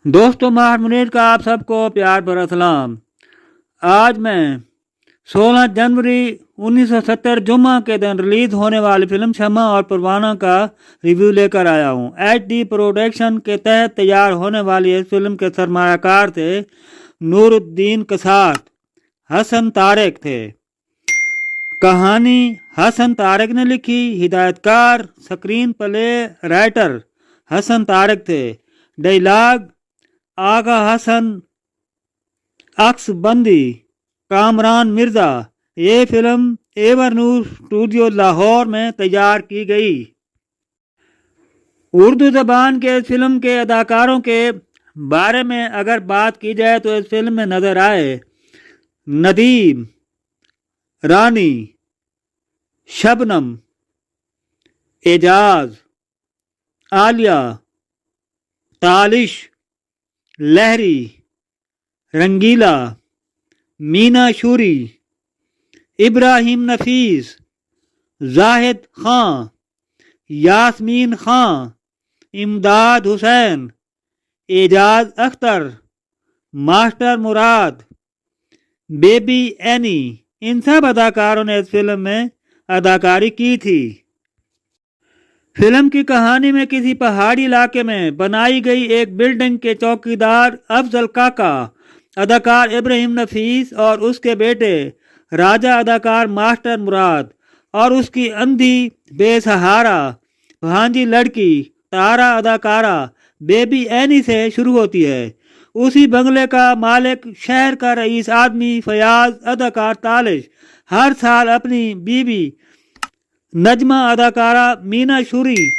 دوستو ماہر منیر کا آپ سب کو پیار بھرا سلام۔ آج میں 16 جنوری 1970 جمعہ کے دن ریلیز ہونے والی فلم شمع اور پروانہ کا ریویو لے کر آیا ہوں۔ ایچ ڈی پروڈکشن کے تحت تیار ہونے والی اس فلم کے سرمایہ کار تھے نور الدین کسات، حسن طارق تھے۔ کہانی حسن طارق نے لکھی، ہدایت کار اسکرین پلے رائٹر حسن طارق تھے، ڈائیلاگ آغا حسن عکس بندی کامران مرزا۔ یہ فلم ایور نور اسٹوڈیو لاہور میں تیار کی گئی۔ اردو زبان کے اس فلم کے اداکاروں کے بارے میں اگر بات کی جائے تو اس فلم میں نظر آئے ندیم، رانی، شبنم، اعجاز، عالیہ، تالش، لہری، رنگیلا، مینا شوری، ابراہیم نفیس، زاہد خان، یاسمین خان، امداد حسین، اعجاز اختر، ماسٹر مراد، بیبی اینی، ان سب اداکاروں نے اس فلم میں اداکاری کی تھی۔ فلم کی کہانی میں کسی پہاڑی علاقے میں بنائی گئی ایک بلڈنگ کے چوکیدار افضل کاکا اداکار ابراہیم نفیس اور اس کے بیٹے راجہ اداکار ماسٹر مراد اور اس کی اندھی بے سہارا بھانجی لڑکی تارا اداکارہ بیبی اینی سے شروع ہوتی ہے۔ اسی بنگلے کا مالک شہر کا رئیس آدمی فیاض اداکار تالش ہر سال اپنی بیوی نجمہ اداکارہ مینا شوری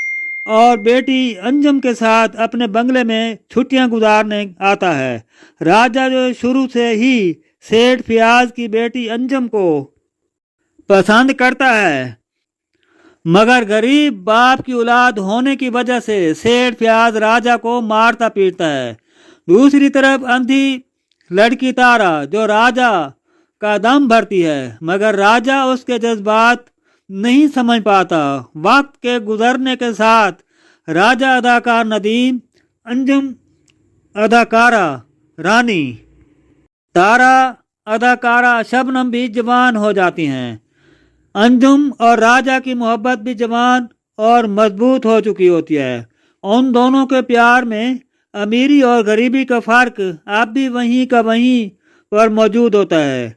اور بیٹی انجم کے ساتھ اپنے بنگلے میں چھٹیاں گزارنے آتا ہے۔ راجہ جو شروع سے ہی سیٹھ فیاض کی بیٹی انجم کو پسند کرتا ہے، مگر غریب باپ کی اولاد ہونے کی وجہ سے سیٹھ فیاض راجہ کو مارتا پیٹتا ہے۔ دوسری طرف اندھی لڑکی تارا جو راجہ کا دم بھرتی ہے، مگر راجہ اس کے جذبات نہیں سمجھ پاتا۔ وقت کے گزرنے کے ساتھ راجہ اداکار ندیم، انجم اداکارہ رانی، تارا اداکارہ شبنم بھی جوان ہو جاتی ہیں۔ انجم اور راجہ کی محبت بھی جوان اور مضبوط ہو چکی ہوتی ہے۔ ان دونوں کے پیار میں امیری اور غریبی کا فرق اب بھی وہیں کا وہیں پر موجود ہوتا ہے۔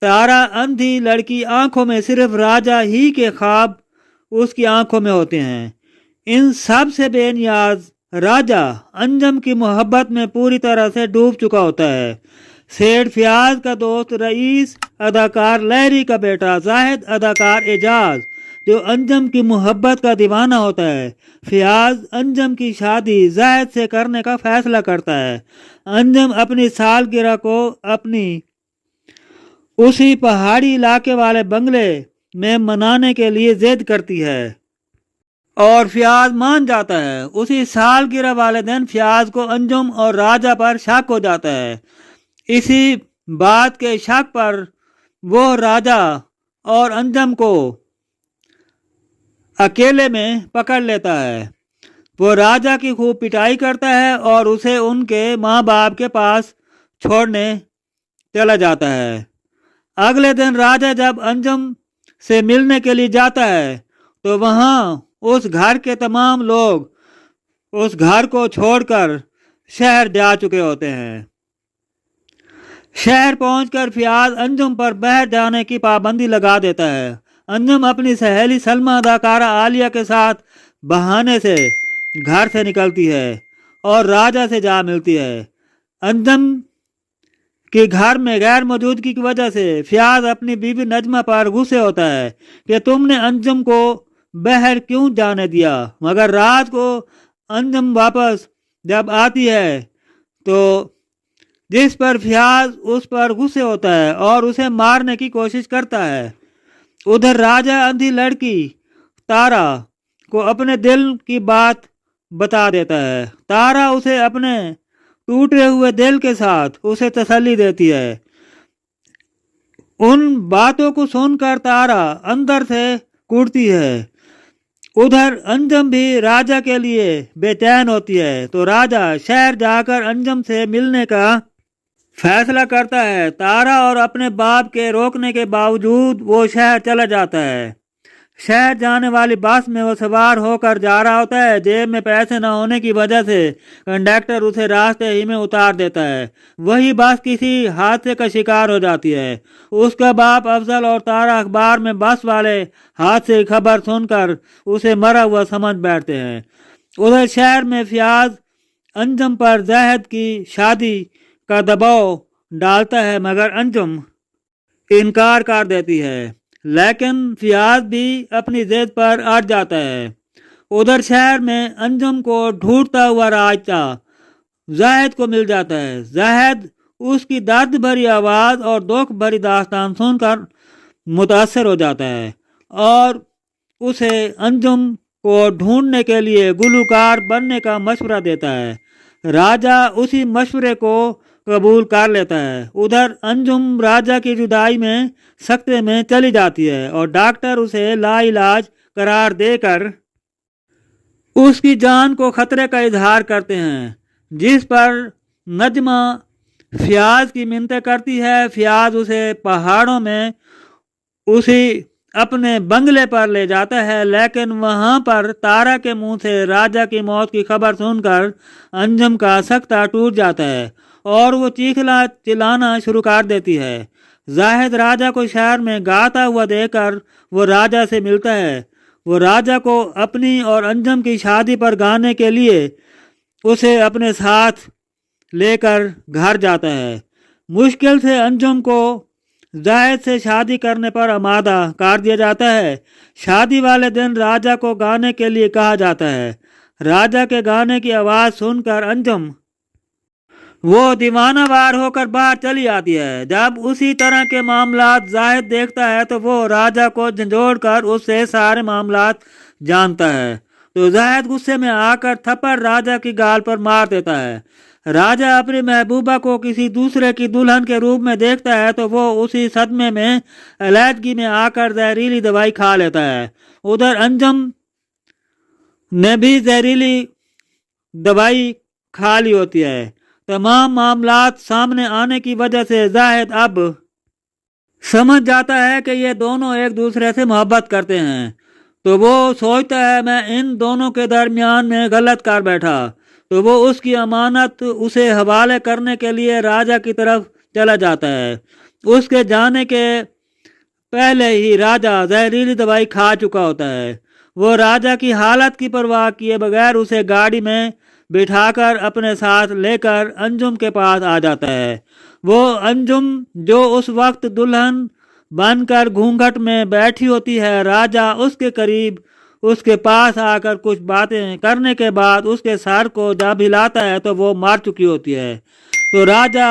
تارا اندھی لڑکی آنکھوں میں صرف راجہ ہی کے خواب اس کی آنکھوں میں ہوتے ہیں۔ ان سب سے بے نیاز راجہ انجم کی محبت میں پوری طرح سے ڈوب چکا ہوتا ہے۔ سیٹھ فیاض کا دوست رئیس اداکار لہری کا بیٹا زاہد اداکار اعجاز جو انجم کی محبت کا دیوانہ ہوتا ہے۔ فیاض انجم کی شادی زاہد سے کرنے کا فیصلہ کرتا ہے۔ انجم اپنی سالگرہ کو اپنی اسی پہاڑی علاقے والے بنگلے میں منانے کے لیے ضد کرتی ہے اور فیاض مان جاتا ہے۔ اسی سالگرہ والے دن فیاض کو انجم اور راجہ پر شک ہو جاتا ہے۔ اسی بات کے شک پر وہ راجہ اور انجم کو اکیلے میں پکڑ لیتا ہے۔ وہ راجہ کی خوب پٹائی کرتا ہے اور اسے ان کے ماں باپ کے پاس چھوڑنے چلا جاتا ہے۔ اگلے دن راجہ جب انجم سے ملنے کے لیے جاتا ہے تو وہاں اس گھر کے تمام لوگ اس گھر کو چھوڑ کر شہر جا چکے ہوتے ہیں۔ شہر پہنچ کر فیاض انجم پر باہر جانے کی پابندی لگا دیتا ہے۔ انجم اپنی سہیلی سلمہ اداکارہ عالیہ کے ساتھ بہانے سے گھر سے نکلتی ہے اور راجہ سے جا ملتی ہے۔ انجم کے گھر میں غیر موجودگی کی وجہ سے فیاض اپنی بیوی نجمہ پر غصے ہوتا ہے کہ تم نے انجم کو باہر کیوں جانے دیا، مگر رات کو انجم واپس جب آتی ہے تو جس پر فیاض اس پر غصے ہوتا ہے اور اسے مارنے کی کوشش کرتا ہے۔ ادھر راجہ اندھی لڑکی تارا کو اپنے دل کی بات بتا دیتا ہے۔ تارا اسے اپنے ٹوٹے ہوئے دل کے ساتھ اسے تسلی دیتی ہے۔ ان باتوں کو سن کر تارا اندر سے کڑتی ہے۔ ادھر انجم بھی راجا کے لیے بے چین ہوتی ہے، تو راجا شہر جا کر انجم سے ملنے کا فیصلہ کرتا ہے۔ تارا اور اپنے باپ کے روکنے کے باوجود وہ شہر چلا جاتا ہے۔ شہر جانے والی بس میں وہ سوار ہو کر جا رہا ہوتا ہے۔ جیب میں پیسے نہ ہونے کی وجہ سے کنڈکٹر اسے راستے ہی میں اتار دیتا ہے۔ وہی بس کسی حادثے کا شکار ہو جاتی ہے۔ اس کا باپ افضل اور تارا اخبار میں بس والے حادثے کی خبر سن کر اسے مرا ہوا سمجھ بیٹھتے ہیں۔ ادھر شہر میں فیاض انجم پر زاہد کی شادی کا دباؤ ڈالتا ہے، مگر انجم انکار کر دیتی ہے، لیکن فیاض بھی اپنی ضد پر اڑ جاتا ہے۔ ادھر شہر میں انجم کو ڈھونڈتا ہوا راستہ زاہد کو مل جاتا ہے۔ زاہد اس کی درد بھری آواز اور دکھ بھری داستان سن کر متاثر ہو جاتا ہے اور اسے انجم کو ڈھونڈنے کے لیے گلوکار بننے کا مشورہ دیتا ہے۔ راجا اسی مشورے کو قبول کر لیتا ہے۔ ادھر انجم راجا کی جدائی میں سکتے میں چلی جاتی ہے اور ڈاکٹر اسے لا علاج قرار دے کر اس کی جان کو خطرے کا اظہار کرتے ہیں، جس پر نجمہ فیاض کی منتیں کرتی ہے۔ فیاض اسے پہاڑوں میں اسی اپنے بنگلے پر لے جاتا ہے، لیکن وہاں پر تارا کے منہ سے راجا کی موت کی خبر سن کر انجم کا سکتہ ٹوٹ جاتا ہے اور وہ چیخنا چلانا شروع کر دیتی ہے۔ زاہد راجا کو شہر میں گاتا ہوا دیکھ کر وہ راجا سے ملتا ہے۔ وہ راجا کو اپنی اور انجم کی شادی پر گانے کے لیے اسے اپنے ساتھ لے کر گھر جاتا ہے۔ مشکل سے انجم کو زاہد سے شادی کرنے پر آمادہ کر دیا جاتا ہے۔ شادی والے دن راجا کو گانے کے لیے کہا جاتا ہے۔ راجا کے گانے کی آواز سن کر انجم وہ دیوانہ وار ہو کر باہر چلی آتی ہے۔ جب اسی طرح کے معاملات زاہد دیکھتا ہے تو وہ راجا کو جھنجھوڑ کر اس سے سارے معاملات جانتا ہے، تو زاہد غصے میں آ کر تھپڑ راجا کی گال پر مار دیتا ہے۔ راجا اپنی محبوبہ کو کسی دوسرے کی دلہن کے روپ میں دیکھتا ہے تو وہ اسی صدمے میں علیحدگی میں آ کر زہریلی دوائی کھا لیتا ہے۔ ادھر انجم نے بھی زہریلی دوائی کھا لی ہوتی ہے۔ تمام معاملات سامنے آنے کی وجہ سے زاہد اب سمجھ جاتا ہے کہ یہ دونوں ایک دوسرے سے محبت کرتے ہیں، تو وہ سوچتا ہے میں ان دونوں کے درمیان میں غلط کر بیٹھا، تو وہ اس کی امانت اسے حوالے کرنے کے لیے راجا کی طرف چلا جاتا ہے۔ اس کے جانے کے پہلے ہی راجا زہریلی دوائی کھا چکا ہوتا ہے۔ وہ راجا کی حالت کی پرواہ کیے بغیر اسے گاڑی میں بٹھا کر اپنے ساتھ لے کر انجم کے پاس آ جاتا ہے۔ وہ انجم جو اس وقت دلہن بن کر گھونگھٹ میں بیٹھی ہوتی ہے، راجا اس کے قریب اس کے پاس آ کر کچھ باتیں کرنے کے بعد اس کے سر کو جب ہلاتا ہے تو وہ مر چکی ہوتی ہے۔ تو راجا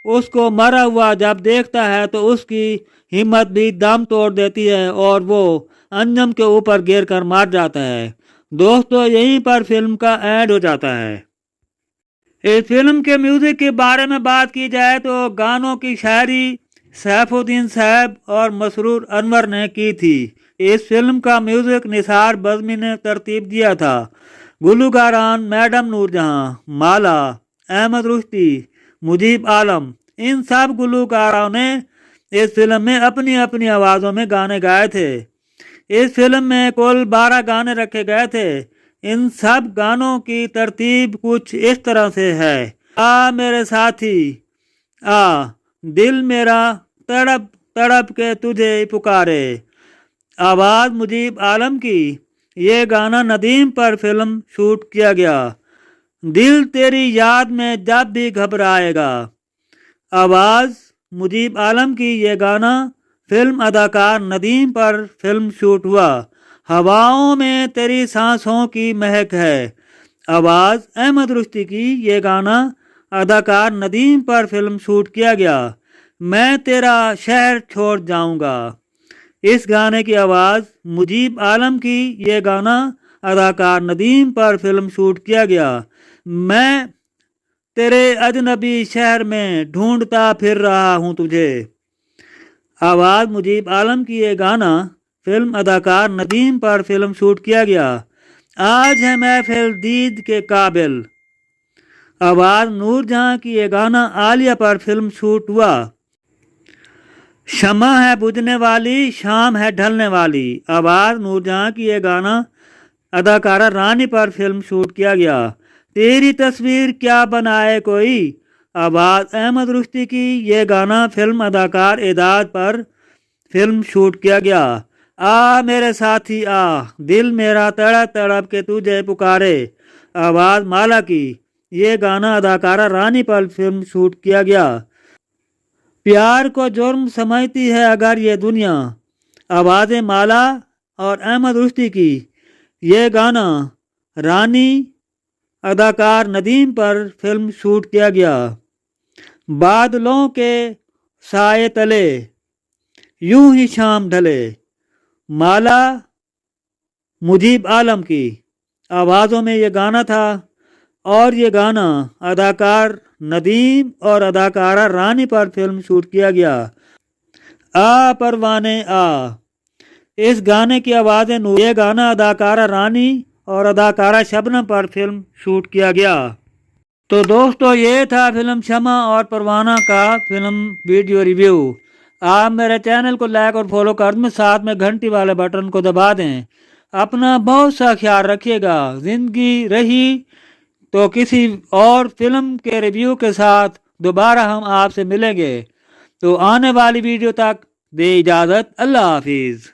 اس کو مرا ہوا جب دیکھتا ہے تو اس کی ہمت بھی دم توڑ دیتی ہے اور وہ انجم کے اوپر گر کر مر جاتا ہے۔ دوستو، یہیں پر فلم کا اینڈ ہو جاتا ہے۔ اس فلم کے میوزک کے بارے میں بات کی جائے تو گانوں کی شاعری سیف الدین صاحب اور مسرور انور نے کی تھی۔ اس فلم کا میوزک نثار بزمی نے ترتیب دیا تھا۔ گلوکاران میڈم نور جہاں، مالا، احمد رشدی، مجیب عالم، ان سب گلوکاروں نے اس فلم میں اپنی اپنی آوازوں میں گانے گائے تھے۔ اس فلم میں کل 12 گانے رکھے گئے تھے۔ ان سب گانوں کی ترتیب کچھ اس طرح سے ہے: آ میرے ساتھی آ، دل میرا تڑپ تڑپ کے تجھے پکارے، آواز مجیب عالم کی۔ یہ گانا ندیم پر فلم شوٹ کیا گیا۔ دل تیری یاد میں جب بھی گھبرائے گا، آواز مجیب عالم کی۔ یہ گانا فلم اداکار ندیم پر فلم شوٹ ہوا۔ ہواؤں میں تیری سانسوں کی مہک ہے، آواز احمد رشدی کی۔ یہ گانا اداکار ندیم پر فلم شوٹ کیا گیا۔ میں تیرا شہر چھوڑ جاؤں گا، اس گانے کی آواز مجیب عالم کی۔ یہ گانا اداکار ندیم پر فلم شوٹ کیا گیا۔ میں تیرے اجنبی شہر میں ڈھونڈتا پھر رہا ہوں تجھے، آواز مجیب عالم کی۔ یہ گانا فلم اداکار ندیم پر فلم شوٹ کیا گیا۔ آج ہے محفل دید کے قابل، آواز نور جہاں کی یہ گانا عالیہ پر فلم شوٹ ہوا۔ شمع ہے بجھنے والی، شام ہے ڈھلنے والی، آواز نور جہاں کی یہ گانا اداکارہ رانی پر فلم شوٹ کیا گیا۔ تیری تصویر کیا بنائے کوئی، آواز احمد رشدی کی یہ گانا فلم اداکار اعداد پر فلم شوٹ کیا گیا۔ آ میرے ساتھی آ، دل میرا تڑپ تڑپ کے تجھے پکارے، آواز مالا کی یہ گانا اداکارہ رانی پر فلم شوٹ کیا گیا۔ پیار کو جرم سمجھتی ہے اگر یہ دنیا، آوازیں مالا اور احمد رشدی کی یہ گانا رانی اداکار ندیم پر فلم شوٹ کیا گیا۔ بادلوں کے سائے تلے یوں ہی شام ڈھلے، مالا مجیب عالم کی آوازوں میں یہ گانا تھا، اور یہ گانا اداکار ندیم اور اداکارہ رانی پر فلم شوٹ کیا گیا۔ آ پروانے آ، اس گانے کی آوازیں نور، یہ گانا اداکارہ رانی اور اداکارہ شبنم پر فلم شوٹ کیا گیا۔ تو دوستو یہ تھا فلم شمع اور پروانہ کا فلم ویڈیو ریویو۔ آپ میرے چینل کو لائک اور فالو کر دیں، ساتھ میں گھنٹی والے بٹن کو دبا دیں۔ اپنا بہت سا خیال رکھیے گا۔ زندگی رہی تو کسی اور فلم کے ریویو کے ساتھ دوبارہ ہم آپ سے ملیں گے۔ تو آنے والی ویڈیو تک دے اجازت، اللہ حافظ۔